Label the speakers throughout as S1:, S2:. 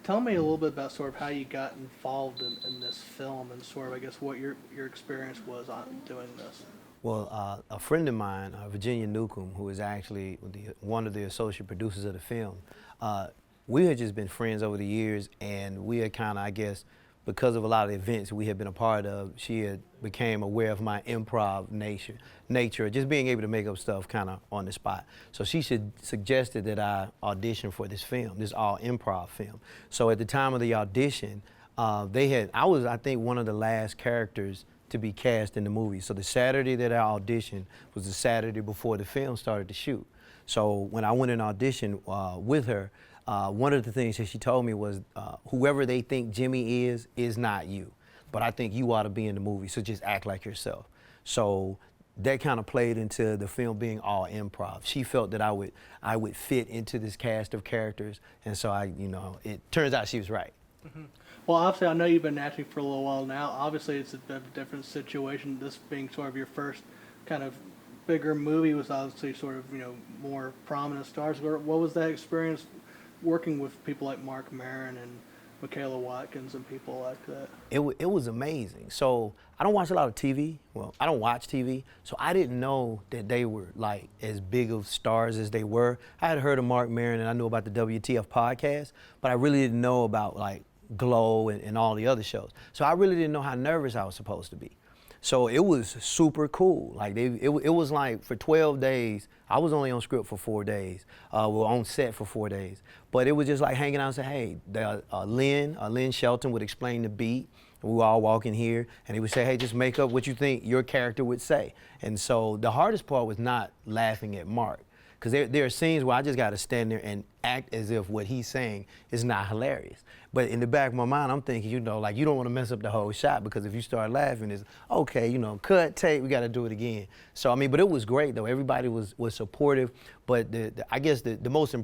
S1: Tell me a little bit about sort of how you got involved in this film and sort of, I guess, what your experience was on doing this.
S2: Well, a friend of mine, Virginia Newcomb, who is actually one of the associate producers of the film, uh, we had just been friends over the years, and we had kind of, I guess, because of a lot of events we had been a part of, she had became aware of my improv nature, just being able to make up stuff kind of on the spot. So she suggested that I audition for this film, this all improv film. So at the time of the audition, I was, I think, one of the last characters to be cast in the movie. So the Saturday that I auditioned was the Saturday before the film started to shoot. So when I went and auditioned with her, one of the things that she told me was, whoever they think Jimmy is not you. But I think you ought to be in the movie, so just act like yourself. So that kind of played into the film being all improv. She felt that I would fit into this cast of characters, and so it turns out she was right.
S1: Hmm. Well, obviously, I know you've been acting for a little while now. Obviously, it's a bit of a different situation. This being sort of your first kind of bigger movie was obviously sort of, more prominent stars. What was that experience working with people like Mark Maron and Michaela Watkins and people like that?
S2: It was amazing. So I don't watch a lot of TV. Well, I don't watch TV, so I didn't know that they were like as big of stars as they were. I had heard of Mark Maron and I knew about the WTF podcast, but I really didn't know about like Glow and all the other shows. So I really didn't know how nervous I was supposed to be. So it was super cool. Like it was like for 12 days, I was only on script for 4 days, on set for 4 days. But it was just like hanging out and say, hey, Lynn Shelton would explain the beat. We were all walking here, and he would say, hey, just make up what you think your character would say. And so the hardest part was not laughing at Mark. Because there are scenes where I just got to stand there and act as if what he's saying is not hilarious. But in the back of my mind, I'm thinking, like you don't want to mess up the whole shot, because if you start laughing, it's okay, cut, take, we got to do it again. So, but it was great, though. Everybody was supportive. But I guess the most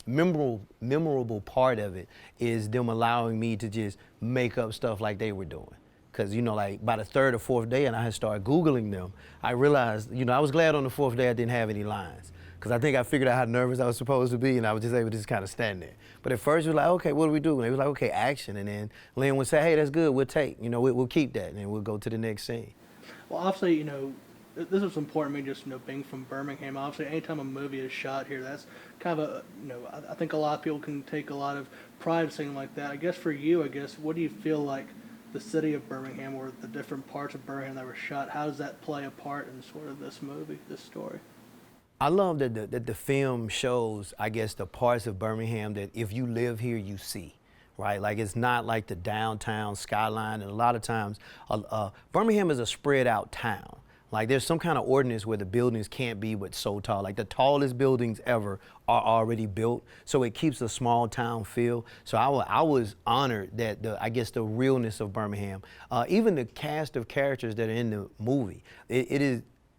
S2: memorable part of it is them allowing me to just make up stuff like they were doing. Because, like by the third or fourth day, and I had started Googling them, I realized, I was glad on the fourth day I didn't have any lines. Because I think I figured out how nervous I was supposed to be, and I was just able to just kind of stand there. But at first, it was like, okay, what do we do? And they was like, okay, action. And then Lynn would say, hey, that's good, we'll take, we'll keep that, and then we'll go to the next scene.
S1: Well, obviously, this was important to me just, being from Birmingham. Obviously, anytime a movie is shot here, that's kind of I think a lot of people can take a lot of pride in something like that. I guess for you, what do you feel like the city of Birmingham or the different parts of Birmingham that were shot, how does that play a part in sort of this movie, this story?
S2: I love that the film shows, I guess, the parts of Birmingham that if you live here, you see, right? Like it's not like the downtown skyline, and a lot of times, Birmingham is a spread out town. Like there's some kind of ordinance where the buildings can't be but so tall. Like the tallest buildings ever are already built, so it keeps a small town feel. So I was honored that I guess the realness of Birmingham, even the cast of characters that are in the movie,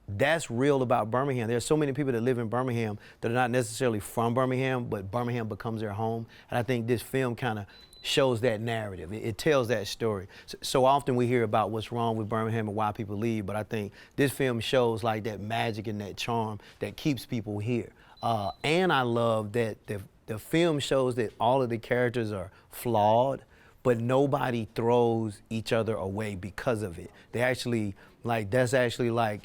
S2: that's real about Birmingham. There's so many people that live in Birmingham that are not necessarily from Birmingham, but Birmingham becomes their home. And I think this film kind of shows that narrative. It tells that story. So often we hear about what's wrong with Birmingham and why people leave, but I think this film shows like that magic and that charm that keeps people here. And I love that the film shows that all of the characters are flawed, but nobody throws each other away because of it. They actually, that's actually I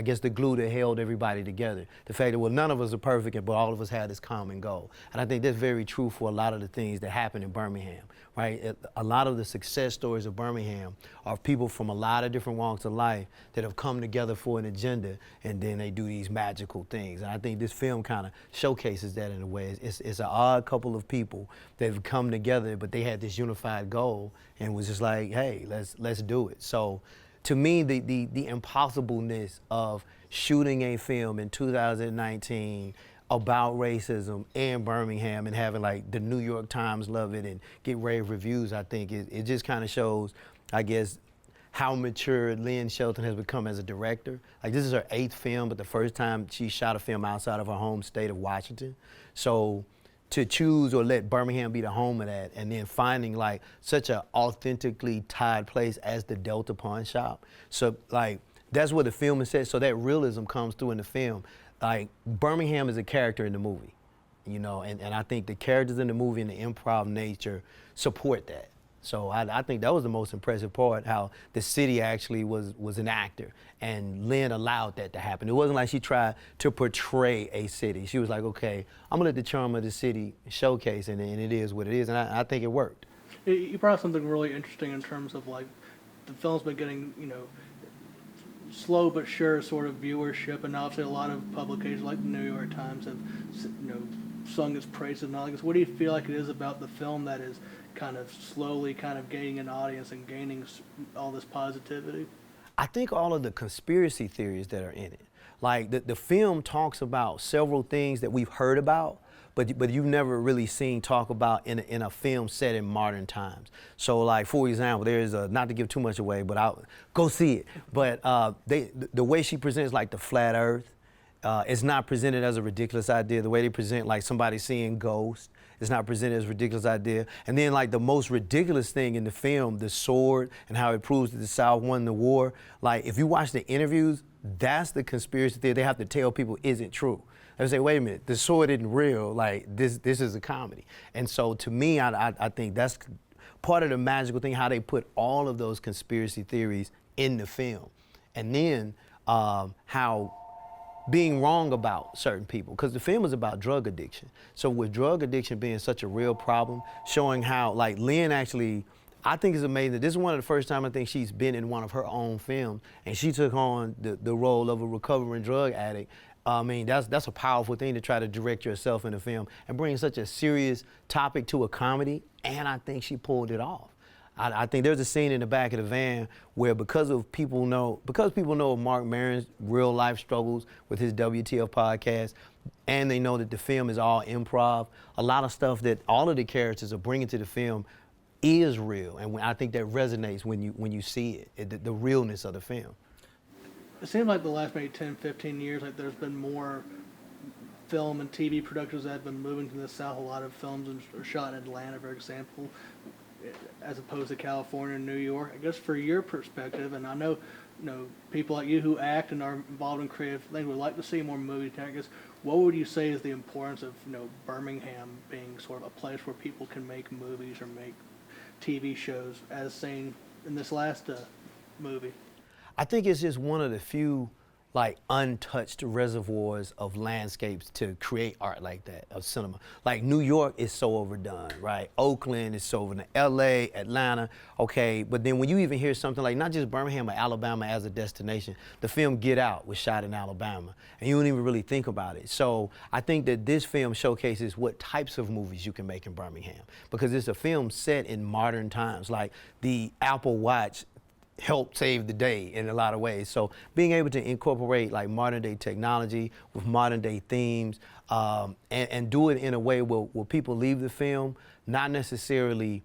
S2: guess the glue that held everybody together. The fact that, well, none of us are perfect, but all of us had this common goal. And I think that's very true for a lot of the things that happen in Birmingham, right? A lot of the success stories of Birmingham are people from a lot of different walks of life that have come together for an agenda, and then they do these magical things. And I think this film kind of showcases that in a way. It's an odd couple of people that have come together, but they had this unified goal and was just like, hey, let's do it. So to me, the impossibleness of shooting a film in 2019 about racism in Birmingham and having like the New York Times love it and get rave reviews, I think it just kind of shows, I guess, how mature Lynn Shelton has become as a director. Like this is her 8th film, but the first time she shot a film outside of her home state of Washington. So to choose or let Birmingham be the home of that, and then finding like such an authentically tied place as the Delta Pawn Shop. So like that's what the film is set. So that realism comes through in the film. Like Birmingham is a character in the movie. you know, and I think the characters in the movie and the improv nature support that. So I think that was the most impressive part, how the city actually was an actor, and Lynn allowed that to happen. It wasn't like she tried to portray a city. She was like, okay, I'm gonna let the charm of the city showcase, and it is what it is, and I think it worked.
S1: You brought up something really interesting in terms of like the film's been getting, slow but sure sort of viewership, and obviously a lot of publications like the New York Times have, sung its praises and all this. What do you feel like it is about the film that is kind of slowly kind of gaining an audience and gaining all this positivity?
S2: I think all of the conspiracy theories that are in it. Like the film talks about several things that we've heard about, but you've never really seen talk about in a film set in modern times. So like, for example, there's not to give too much away, but I'll go see it. But the way she presents like the flat earth, it's not presented as a ridiculous idea. The way they present like somebody seeing ghosts, it's not presented as a ridiculous idea. And then like the most ridiculous thing in the film, the sword and how it proves that the South won the war. Like if you watch the interviews, that's the conspiracy theory they have to tell people isn't true. They say, wait a minute, the sword isn't real. Like this is a comedy. And so to me, I think that's part of the magical thing, how they put all of those conspiracy theories in the film. And then how being wrong about certain people, because the film is about drug addiction. So with drug addiction being such a real problem, showing how like Lynn actually, I think it's amazing. This is one of the first time I think she's been in one of her own films, and she took on the role of a recovering drug addict. I mean, that's a powerful thing to try to direct yourself in a film and bring such a serious topic to a comedy, and I think she pulled it off. I think there's a scene in the back of the van where because people know of Mark Maron's real life struggles with his WTF podcast, and they know that the film is all improv, a lot of stuff that all of the characters are bringing to the film is real, and I think that resonates when you see it, the realness of the film.
S1: It seems like the last maybe 10, 15 years, like there's been more film and TV productions that have been moving to the South. A lot of films are shot in Atlanta, for example, as opposed to California and New York. I guess for your perspective, and I know, people like you who act and are involved in creative things would like to see more movies. I guess what would you say is the importance of Birmingham being sort of a place where people can make movies or make TV shows, as seen in this last movie?
S2: I think it's just one of the few like untouched reservoirs of landscapes to create art like that, of cinema. Like New York is so overdone, right? Oakland is so overdone, LA, Atlanta, okay. But then when you even hear something like not just Birmingham, but Alabama as a destination, the film Get Out was shot in Alabama, and you don't even really think about it. So I think that this film showcases what types of movies you can make in Birmingham, because it's a film set in modern times. Like the Apple Watch helped save the day in a lot of ways. So being able to incorporate like modern day technology with modern day themes, and do it in a way where people leave the film not necessarily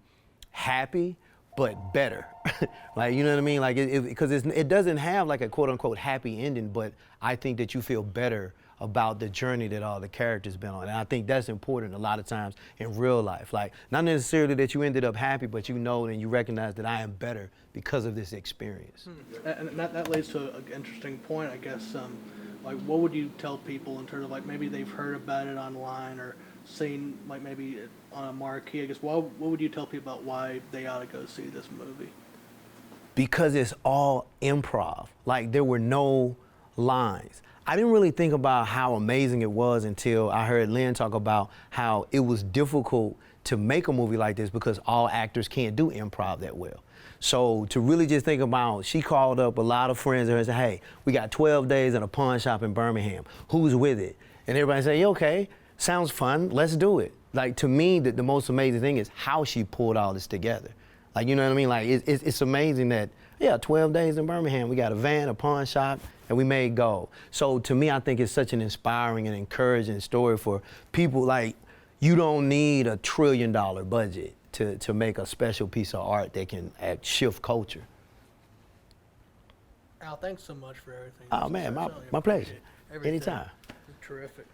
S2: happy, but better. Like, you know what I mean? Like, because it doesn't have like a quote unquote happy ending, but I think that you feel better about the journey that all the characters been on. And I think that's important a lot of times in real life. Like, not necessarily that you ended up happy, but you know and you recognize that I am better because of this experience.
S1: And that leads to an interesting point, I guess. Like, what would you tell people in terms of like maybe they've heard about it online or seen like maybe on a marquee? I guess what would you tell people about why they ought to go see this movie?
S2: Because it's all improv. Like, there were no lines. I didn't really think about how amazing it was until I heard Lynn talk about how it was difficult to make a movie like this because all actors can't do improv that well. So to really just think about, she called up a lot of friends and said, hey, we got 12 days in a pawn shop in Birmingham. Who's with it? And everybody said, yeah, okay, sounds fun, let's do it. Like, to me, the most amazing thing is how she pulled all this together. Like, you know what I mean? Like, it's amazing that, yeah, 12 days in Birmingham, we got a van, a pawn shop, and we made gold. So to me, I think it's such an inspiring and encouraging story for people. Like, you don't need $1 trillion budget to make a special piece of art that can shift culture.
S1: Al, thanks so much for everything.
S2: Oh man, my pleasure. Anytime.
S1: Terrific.